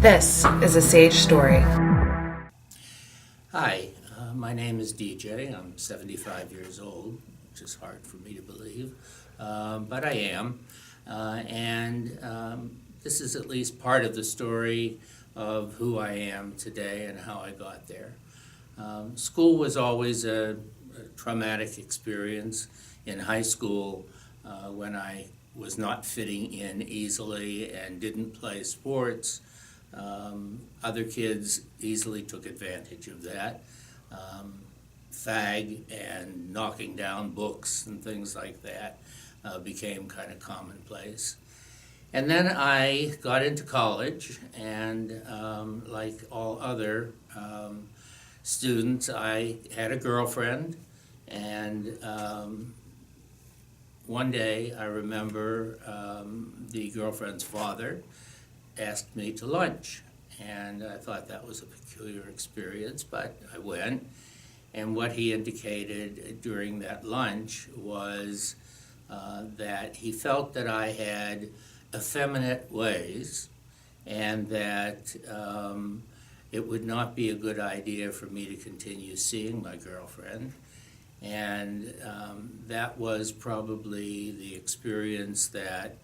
This is a Sage Story. Hi, my name is Dee Jay. I'm 75 years old, which is hard for me to believe, but I am. This is at least part of the story of who I am today and how I got there. School was always a traumatic experience. In high school, when I was not fitting in easily and didn't play sports, other kids easily took advantage of that. Fag and knocking down books and things like that became kind of commonplace. And then I got into college, and like all other students, I had a girlfriend, and one day I remember the girlfriend's father asked me to lunch, and I thought that was a peculiar experience, but I went. And what he indicated during that lunch was that he felt that I had effeminate ways, and that it would not be a good idea for me to continue seeing my girlfriend. And that was probably the experience that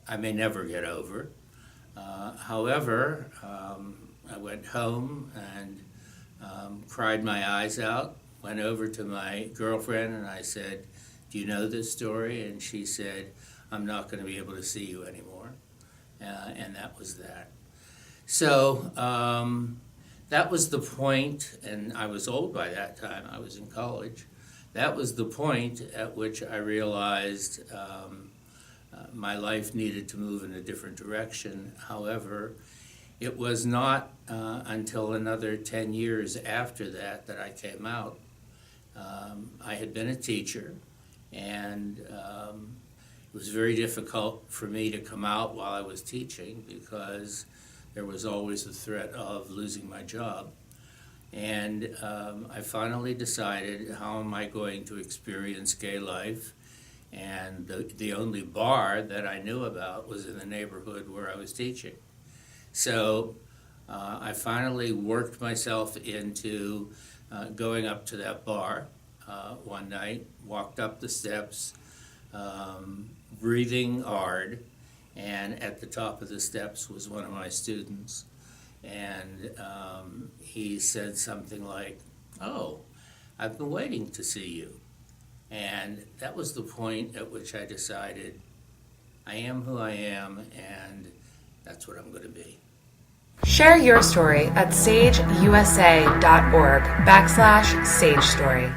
I may never get over. However, I went home and cried my eyes out, went over to my girlfriend and I said, "Do you know this story?" And she said, "I'm not going to be able to see you anymore." And that was that. So that was the point, and I was old by that time, I was in college. That was the point at which I realized my life needed to move in a different direction. However, it was not until another 10 years after that that I came out. I had been a teacher, and it was very difficult for me to come out while I was teaching because there was always the threat of losing my job. And I finally decided, how am I going to experience gay life? And the only bar that I knew about was in the neighborhood where I was teaching. So I finally worked myself into going up to that bar one night, walked up the steps, breathing hard, and at the top of the steps was one of my students. And he said something like, "Oh, I've been waiting to see you." And that was the point at which I decided I am who I am, and that's what I'm going to be. Share your story at sageusa.org/Sage Story.